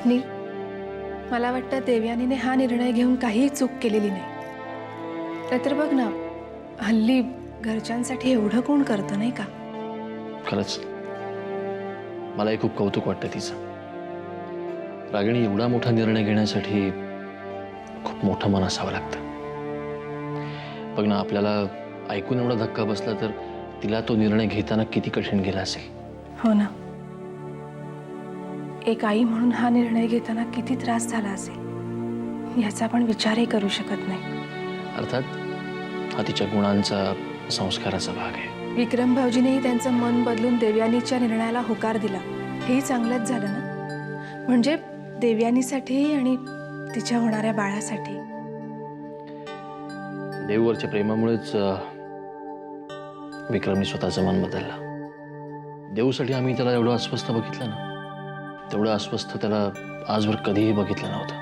नील, मला वाटतं देवयानीने हा निर्णय घेऊन काहीही चूक केलेली नाही. तर बघ ना, हल्ली घरच्यांसाठी एवढं कोण करतं नाही का? खरंच मलाही खूप कौतुक वाटतं तिचं. रागिणी, एवढा मोठा निर्णय घेण्यासाठी खूप मोठं मन असावं लागतं. बघ ना, आपल्याला ऐकून एवढा धक्का बसला तर तिला तो निर्णय घेताना किती कठीण गेला असेल. हो ना, एक आई म्हणून हा निर्णय घेताना किती त्रास झाला असेल याचा आपण विचारही करू शकत नाही. अर्थात हा तिच्या गुणांचा, संस्काराचा भाग आहे. विक्रम भाऊजीनेही त्यांचं मन बदलून देवयानीच्या निर्णयाला होकार दिला, हेही चांगलंच झालं ना. म्हणजे देवयानीसाठी आणि तिच्या होणाऱ्या बाळासाठी. देववरच्या प्रेमामुळेच विक्रमने स्वतःचं मन बदललं. देवसाठी आम्ही त्याला एवढं अस्वस्थ बघितलं ना, तेवढं अस्वस्थ त्याला आजवर कधीही बघितलं नव्हतं.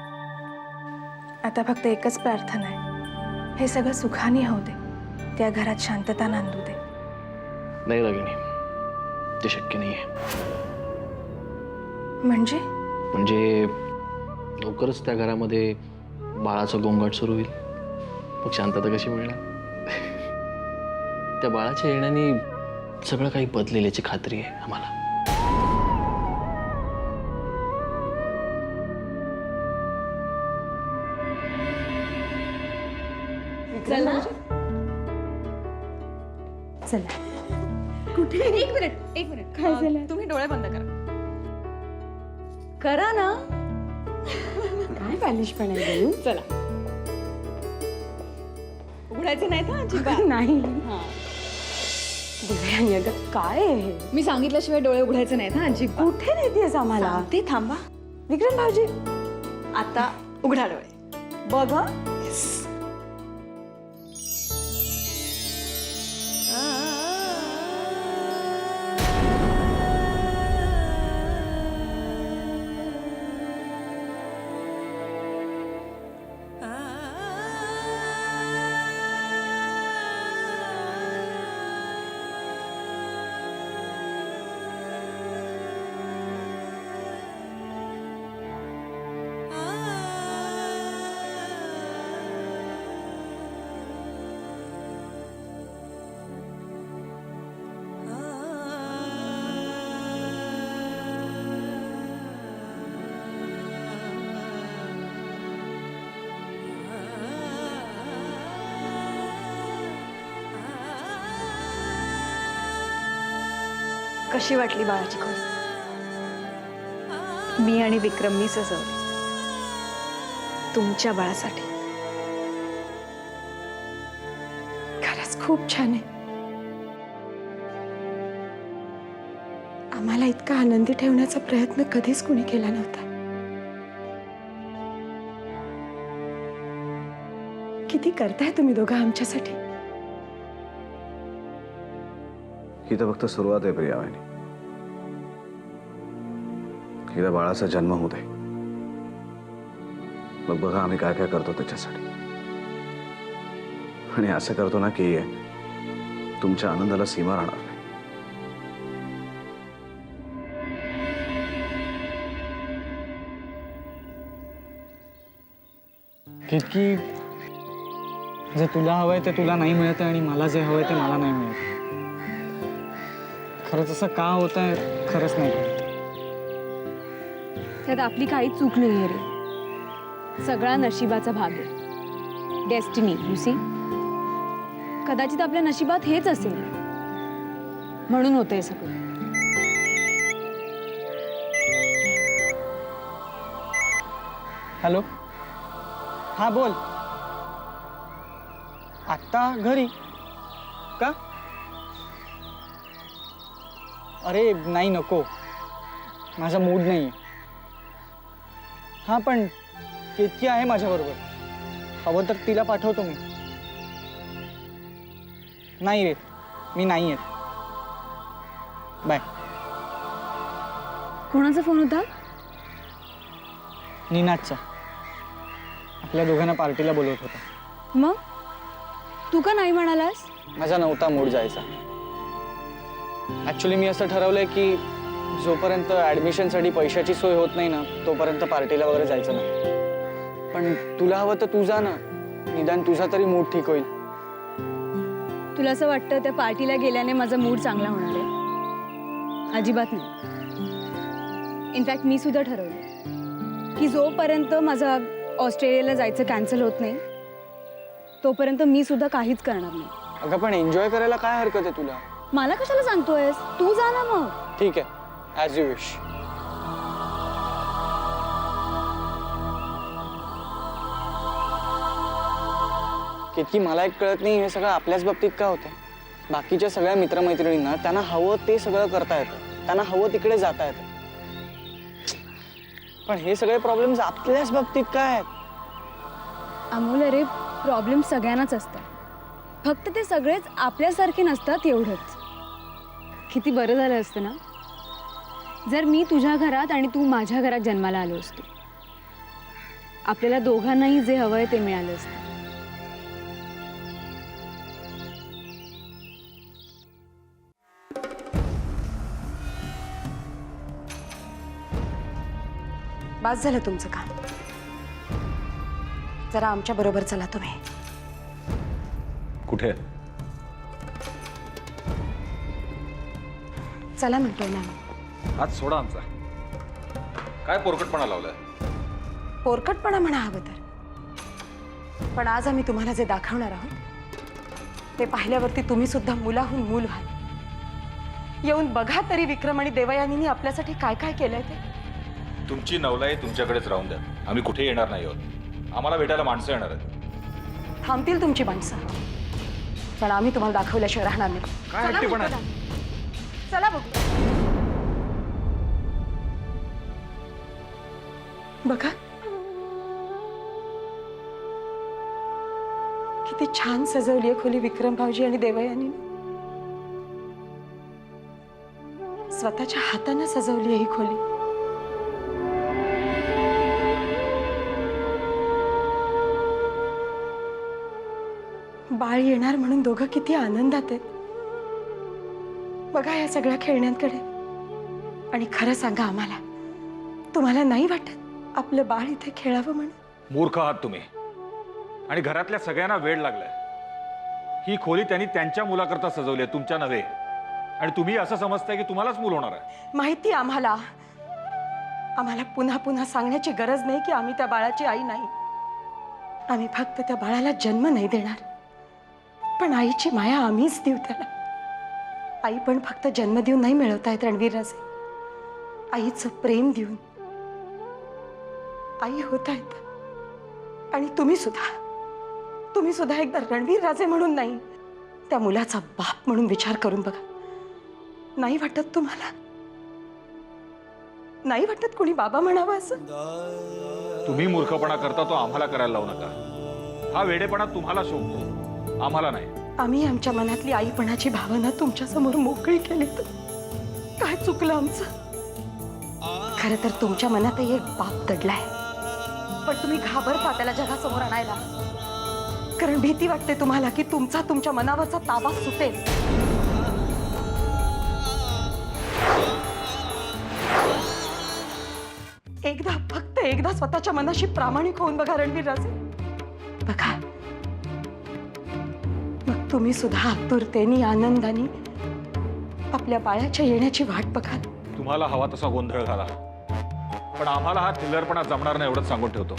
आता फक्त एकच प्रार्थना आहे, हे सगळं सुखाने होऊ दे, त्या घरात शांतता नांदू दे. नाही रागिणी, ते शक्य नाहीये. म्हणजे लवकरच त्या घरामध्ये बाळाचा गोंगाट सुरू होईल. मग शांतता कशी मिळणार? त्या बाळाच्या येण्याने सगळं काही बदलेल याची खात्री आहे आम्हाला. चला चला. कुठे? एक मिनिट काय झालं? तुम्ही डोळे बंद करा. करा ना. काय बालिशपणा आहे बोलू? चला. उघडायचे नाहीत ना अजिबात. नाही. हा. दिव्यांगी, अगं काय आहे हे? मी सांगितल्याशिवाय डोळे उघडायचे नाहीत ना अजिबात. कुठे नेतेस आम्हाला? ते थांबा. विक्रम भाऊजी, आता उघडा डोळे. बघ हं. कशी वाटली बाळाची खोली? मी आणि विक्रमनी सजवली तुमच्या बाळासाठी. खरंच खूप छान आहे. आम्हाला इतका आनंदी ठेवण्याचा प्रयत्न कधीच कुणी केला नव्हता. किती करताय तुम्ही दोघं आमच्यासाठी. ही तर फक्त सुरुवात आहे प्रियावाहिनी. हिला बाळाचा जन्म होऊ दे, मग बघा आम्ही काय काय करतो त्याच्यासाठी. आणि असं करतो ना की तुमच्या आनंदाला सीमा राहणार नाही. की जे तुला हवंय ते तुला नाही मिळत आणि मला जे हवंय ते मला नाही मिळत. खरंच असं का होत आहे खरंच नाही कळत. त्यात आपली काही चूक नाही रे. सगळा नशिबाचा भाग आहे. Destiny, you see. कदाचित आपल्या नशिबात हेच असेल म्हणून होतंय सगळं. हॅलो, हा बोल. आत्ता घरी का? अरे नाही, नको, माझा मूड नाही आहे. हां पण केतकी आहे माझ्याबरोबर, हवं तर तिला पाठवतो मी. नाही रे, मी नाही येत. बाय. कोणाचा फोन होता? निनादचा. आपल्या दोघांना पार्टीला बोलवत होता. मग तू का नाही म्हणालास? माझा नव्हता मूड जायचा. ऍक्च्युली मी असं ठरवलंय की जोपर्यंत ॲडमिशनसाठी पैशाची सोय होत नाही ना तोपर्यंत पार्टीला वगैरे जायचं नाही. पण तुला हवं तर तू जा ना, निदान तुझा तरी मूड ठीक होईल. तुला असं वाटतं त्या पार्टीला गेल्याने माझा मूड चांगला होणार आहे? अजिबात नाही. इनफॅक्ट मी सुद्धा ठरवलं की जोपर्यंत माझा ऑस्ट्रेलियाला जायचं कॅन्सल होत नाही तोपर्यंत मी सुद्धा काहीच करणार नाही. अगं पण एन्जॉय करायला काय हरकत आहे तुला? मला कशाला सांगतोयस? तू जा ना मग. ठीक आहे, ॲज यू विश. किती मला एक कळत नाही, हे सगळं आपल्याच बाबतीत का होतं? बाकीच्या सगळ्या मित्रमैत्रिणींना त्यांना हवं ते सगळं करता येतं, त्यांना हवं तिकडे जाता येतं. पण हे सगळे प्रॉब्लेम्स आपल्याच बाबतीत काय आहेत? अमोल, अरे प्रॉब्लेम सगळ्यांनाच असतात, फक्त ते सगळेच आपल्यासारखे नसतात एवढंच. किती बरं झालं असतं ना जर मी तुझ्या घरात आणि तू माझ्या घरात जन्माला आलो असतो. आपल्याला दोघांनाही जे हवंय ते मिळालं असतं. बास झालं तुमचं काम. जरा आमच्या बरोबर चला तुम्ही. कुठे? चला म्हणतोय ना. हात सोडा आमचा. काय पोरकटपणा लावलाय? पोरकटपणा म्हणा हवं तर, पण आज आम्ही तुम्हाला जे दाखवणार आहोत ते पाहिल्यावरती तुम्ही सुद्धा मुलाहून मूल व्हाल. येऊन बघा तरी विक्रम आणि देवयानींनी आपल्यासाठी काय काय केलंय ते. तुमची नवलाई तुमच्याकडेच राहून द्या. आम्ही कुठे येणार नाही आहोत. आम्हाला भेटायला माणसं येणार आहेत. थांबतील तुमची माणसं, पण आम्ही तुम्हाला दाखवल्याशिवाय राहणार नाही. काय चला हट्टीपणा? म्हणतो ना. चला बघू. बघा किती छान सजवली आहे खोली विक्रम भाऊजी आणि देवयानी. स्वतःच्या हाताने सजवली आहे ही खोली. बाळ येणार म्हणून दोघं किती आनंदात आहेत. बघा या सगळ्या खेळण्यांकडे. आणि खरं सांगा आम्हाला, तुम्हाला नाही वाटत आपलं बाळ इथे खेळावं म्हणून? मूर्ख आहात तुम्ही आणि घरातल्या सगळ्यांना वेळ लागलाय. ही खोली त्यांनी त्यांच्या मुलाकरता सजवली आहे, तुमच्या नव्हे. आणि तुम्ही असं समजताय की तुम्हालाच मूल होणार आहे. माहिती आम्हाला. आम्हाला पुन्हा पुन्हा सांगण्याची गरज नाही की आम्ही त्या बाळाची आई नाही. आम्ही फक्त त्या बाळाला जन्म नाही देणार, पण आईची माया आम्हीच देऊ त्याला. आई पण फक्त जन्म देऊन नाही मिळवता येत रणवीर राजे. आईचं प्रेम देऊन आई होता येत. आणि तुम्ही सुद्धा एकदा रणवीर राजे म्हणून नाही, त्या मुलाचा बाप म्हणून विचार करून बघा. नाही वाटत तुम्हाला? नाही वाटत कोणी बाबा म्हणावं असं? तुम्ही मूर्खपणा करता तो आम्हाला करायला लावू नका. हा वेडेपणा तुम्हाला शोभतो, आम्हाला नाही. आम्ही आमच्या मनातली आईपणाची भावना तुमच्या समोर मोकळी केली तर काय चुकलं आमचं? खरं तर तुमच्या मनातही एक बाप दडलाय, पण तुम्ही घाबरता त्याला जगासमोर आणायला. कारण भीती वाटते तुम्हाला की तुमच्या मनावरचा ताबा सुटेल. फक्त एकदा स्वतःच्या मनाशी प्रामाणिक होऊन बघा रणवीर राजे. बघा, मग तुम्ही सुद्धा आतुरतेने आनंदाने आपल्या बाळाच्या येण्याची वाट बघाल. तुम्हाला हवा तसा गोंधळ घाला, पण आम्हाला हा थिल्लरपणा जमणार नाही एवढंच सांगून ठेवतो.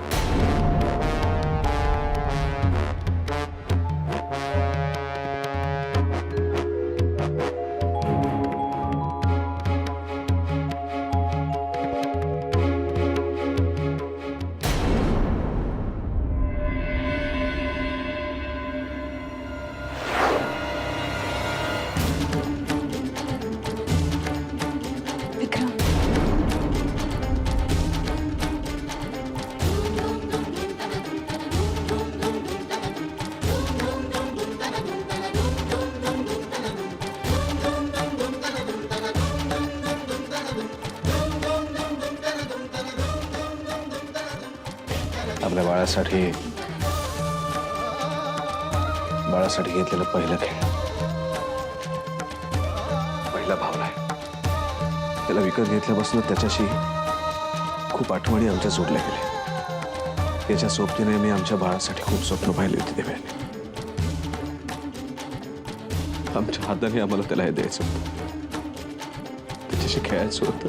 विक्रम, आपल्या बाळासाठी घेतलेलं पहिलं खेळ, पहिला भावना आहे. त्याला विकत घेतल्यापासून त्याच्याशी खूप आठवणी आमच्या जोडल्या गेल्या. त्याच्या सोबतीने मी आमच्या बाळासाठी खूप स्वप्न पाहिली होती देव्याने. आमच्या हाताने आम्हाला त्याला हे द्यायचं होतं, त्याच्याशी खेळायचं होतं.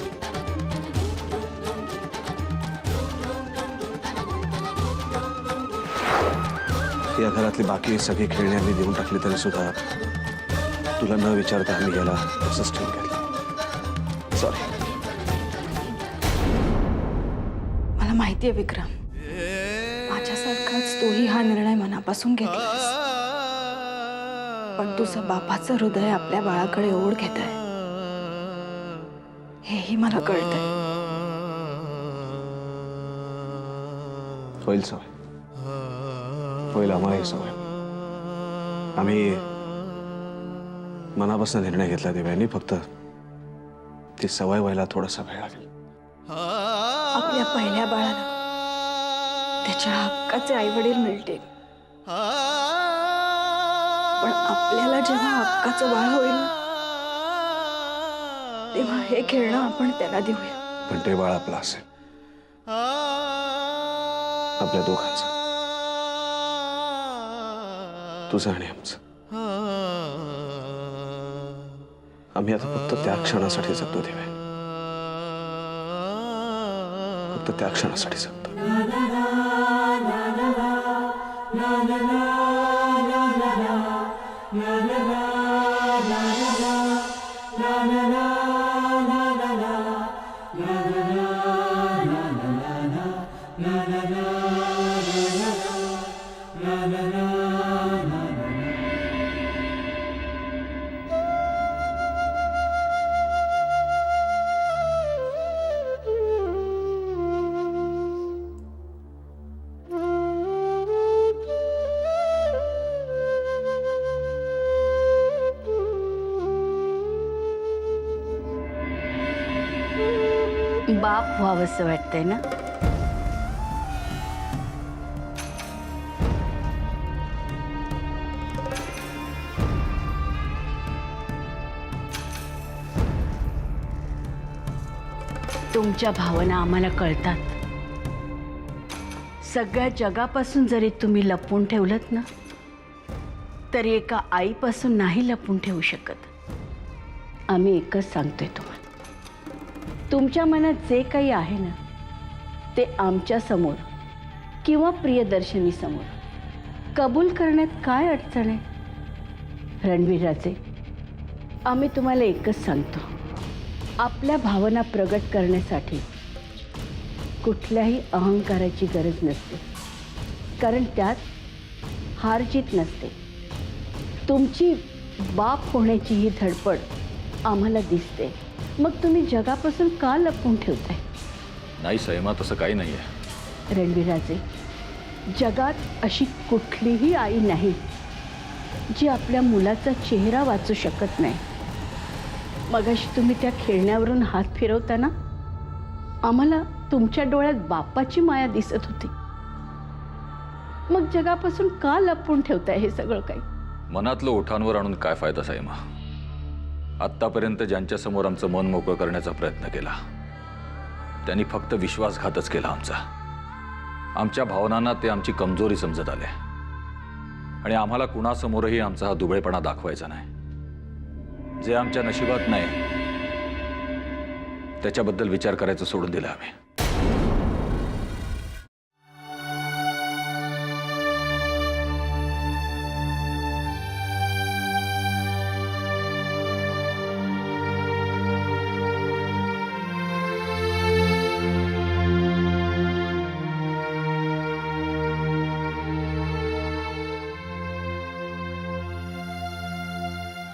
या घरातली बाकी सगळी खेळणी आम्ही देऊन टाकली तरी सुद्धा तुला न विचारता आम्ही याला तसंच ठेवून घेतलं. सॉरी. मला माहिती आहे विक्रम, माझ्यासारखाच तोही हा निर्णय मनापासून घेतलास, पण तुझं बापाचं हृदय आपल्या बाळाकडे ओढ घेत आहे हेही मला कळतंय. होईल सवय, होईल आम्हालाही सवय. आम्ही मनापासून निर्णय घेतला देव्यानी, फक्त ती सवय व्हायला थोडासा वेळ लागेल. आपल्या पहिल्या बाळाला त्याच्या हक्काचे आई वडील मिळतील, पण आपल्याला जेव्हा हक्काचं बाळ होईल ना, तेव्हा हे खेळणं आपण त्याला देऊया. पण ते बाळ आपलं असेल, आपल्या दोघांचं, तुझं आणि आमचं. आम्ही आता फक्त त्या क्षणासाठी जगतो देव्या, फक्त त्या क्षणासाठी जगतो. बाप व्हावंसं वाटतंय ना? तुमच्या भावना आम्हाला कळतात. सगळ्या जगापासून जरी तुम्ही लपवून ठेवलत ना, तरी एका आईपासून नाही लपवून ठेवू शकत. आम्ही एकच सांगतोय तुम्हाला, तुमच्या मनात जे काही आहे ना, ते आमच्या समोर किंवा प्रियदर्शनी समोर कबूल करण्यात काय अडचण आहे? रणवीरराजे, आम्ही तुम्हाला एकच सांगतो, आपल्या भावना प्रगट करण्यासाठी कुठल्याही अहंकाराची गरज नसते, कारण त्यात हार जीत नसते. तुमची बाप होण्याची ही धडपड आम्हाला दिसते, मग तुम्ही जगापासून का लपवून ठेवताय? नाही सैमा, तसं काही नाही आहे. रणवीरराजे, जगात अशी कुठलीही आई नाही जी आपल्या मुलाचा चेहरा वाचू शकत नाही. मगाशी तुम्ही त्या खेळण्यावरून हात फिरवताना आम्हाला तुमच्या डोळ्यात बापाची माया दिसत होती. मग जगापासून का लपवून ठेवताय हे सगळं काही? मनातलं ओठांवर आणून काय फायदा सैमा? आत्तापर्यंत ज्यांच्यासमोर आमचं मन मोकळं करण्याचा प्रयत्न केला त्यांनी फक्त विश्वासघातच केला आमचा. आमच्या भावनांना ते आमची कमजोरी समजत आले आणि आम्हाला कुणासमोरही आमचा हा दुबळेपणा दाखवायचा नाही. जे आमच्या नशिबात नाही त्याच्याबद्दल विचार करायचं सोडून दिलं आम्ही.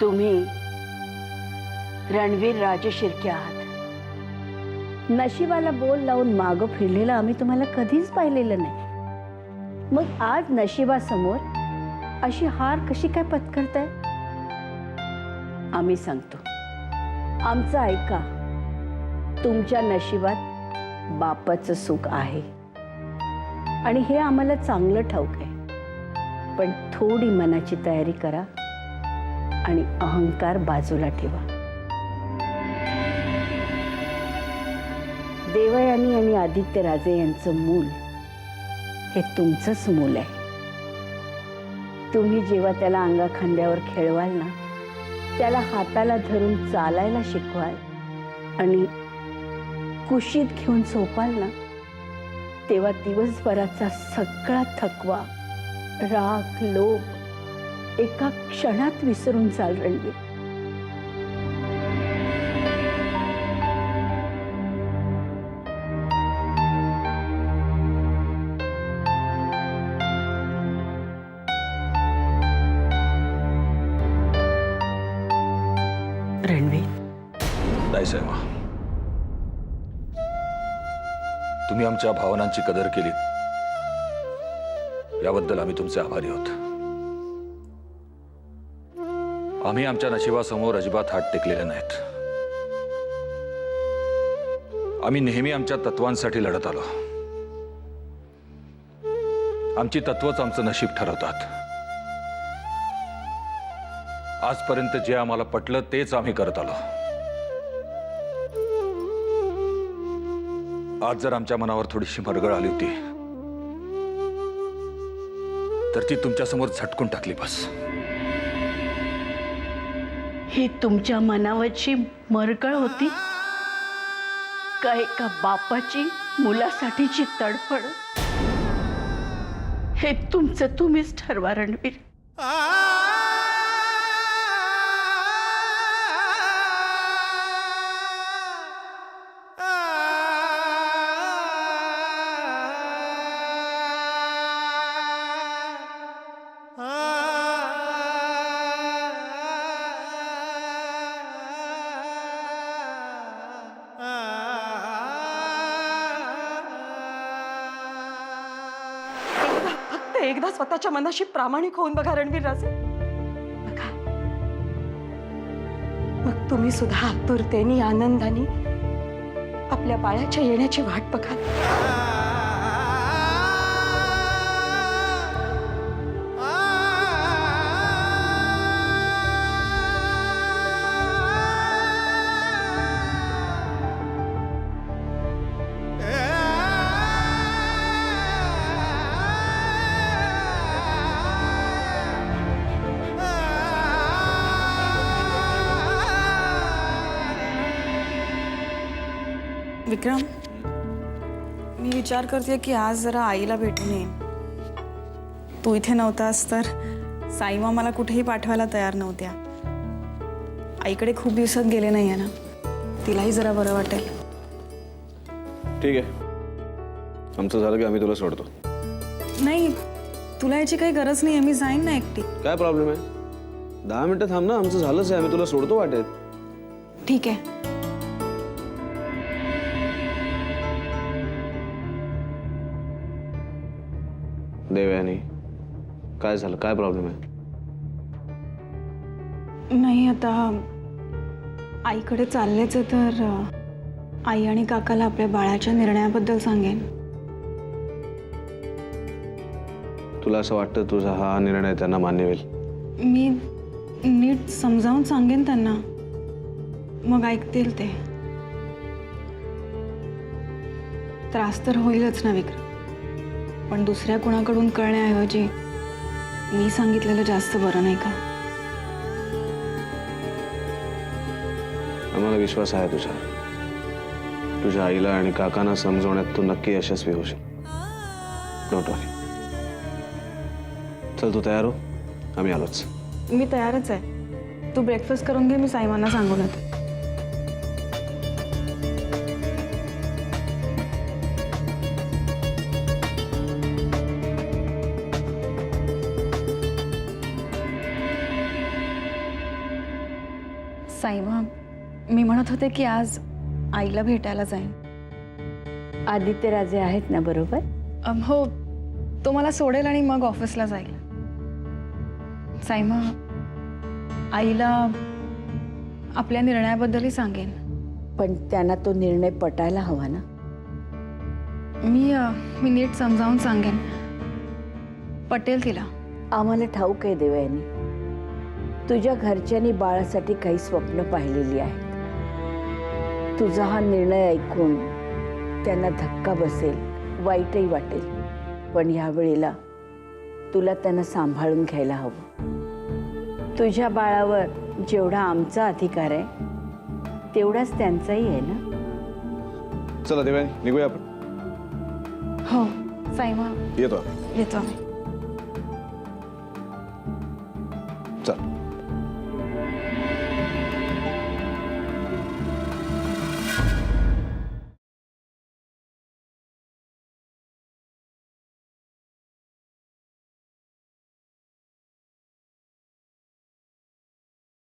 तुम्ही रणवीर राजे शिर्के आहात. नशिबाला बोल लावून मागं फिरलेलं आम्ही तुम्हाला कधीच पाहिलेलं नाही. मग आज नशिबासमोर अशी हार कशी काय पत्करताय? आम्ही सांगतो, आमचं ऐका. तुमच्या नशिबात बापाचं सुख आहे आणि हे आम्हाला चांगलं ठाऊक आहे. पण थोडी मनाची तयारी करा आणि अहंकार बाजूला ठेवा. देवयानी आणि आदित्य राजे यांचं मूल हे तुमचंच मूल आहे. तुम्ही जेव्हा त्याला अंगाखांद्यावर खेळवाल ना, त्याला हाताला धरून चालायला शिकवाल आणि कुशीत घेऊन झोपाल ना, तेव्हा दिवसभराचा सगळा थकवा, राग, लोभ एका क्षणात विसरून जाल रणवीर. रणवीर, नाही साहेबा, तुम्ही आमच्या भावनांची कदर केली याबद्दल आम्ही तुमचे आभारी आहोत. आम्ही आमच्या नशिबासमोर अजिबात हात टेकलेले नाहीत. आम्ही नेहमी आमच्या तत्वांसाठी लढत आलो. आमची तत्वच आमचं नशीब ठरवतात. आजपर्यंत जे आम्हाला पटलं तेच आम्ही करत आलो. आज जर आमच्या मनावर थोडीशी मरगळ आली होती तर ती तुमच्यासमोर झटकून टाकली बस. ही तुमच्या मनावरची मरगळ होती का एका बापाची मुलासाठीची तडफड? हे तुमचं तुम्हीच ठरवा रणवीर. फक्त एकदा स्वतःच्या मनाशी प्रामाणिक होऊन बघा रणवीर राजे. बघा, मग तुम्ही सुद्धा आतुरतेने, आनंदाने आपल्या बाळाच्या येण्याची वाट बघाल. विक्रम, मी विचार करते की आज जरा आईला भेटून येईन. तू इथे नव्हतास तर साईमा मला कुठेही पाठवायला तयार नव्हत्या. आईकडे खूप दिवसात गेले नाही आहे ना, तिलाही जरा बरं वाटेल. ठीक आहे, आमचं झालं की आम्ही तुला सोडतो. नाही, तुला याची काही गरज नाही आहे, मी जाईन ना एकटी. काय प्रॉब्लेम आहे? 10 मिनिटं थांब ना, आमचं झालंच आहे, आम्ही तुला सोडतो वाटेत. ठीक आहे. देवयानी, काय झालं? काय प्रॉब्लेम आहे? नाही, आता आईकडे चाललेच आहे तर आई आणि काकाला आपल्या बाळाच्या निर्णयाबद्दल सांगेन. तुला असं वाटतं तुझा हा निर्णय त्यांना मान्य होईल? मी नीट समजावून सांगेन त्यांना, मग ऐकतील ते. त्रास तर होईलच ना विक्रम, पण दुसऱ्या कुणाकडून कळण्याऐवजी मी सांगितलेलं जास्त बरं नाही का? आम्हाला विश्वास आहे तुझ्या आईला आणि काकांना समजवण्यात तू नक्की यशस्वी होशील. डोंट वरी. चल, तू तयार हो, आम्ही आलोच. मी तयारच आहे. तू ब्रेकफास्ट करून घे, मी साईमांना सांगून येते. साईमा, मी म्हणत होते की आज आईला भेटायला जाईन. आदित्य राजे आहेत ना बरोबर? हो, तो मला सोडेल आणि मग ऑफिसला जाईल. साईमा, आईला आपल्या निर्णयाबद्दलही सांगेन. पण त्यांना तो निर्णय पटायला हवा ना. मी नीट समजावून सांगेन, पटेल तिला. आम्हाला ठाऊक आहे देवयानी, तुझ्या घरच्यांनी बाळासाठी काही स्वप्न पाहिलेली आहेत. तुझा हा निर्णय ऐकून त्यांना धक्का बसेल, वाईटही वाटेल, पण ह्या वेळेला तुला त्यांना सांभाळून घ्यायला हवं. तुझ्या बाळावर जेवढा आमचा अधिकार आहे तेवढाच त्यांचाही आहे ना. चला देवयानी, निघूया आपण. हो साईमा, येतो आम्ही. येतो आम्ही. चल.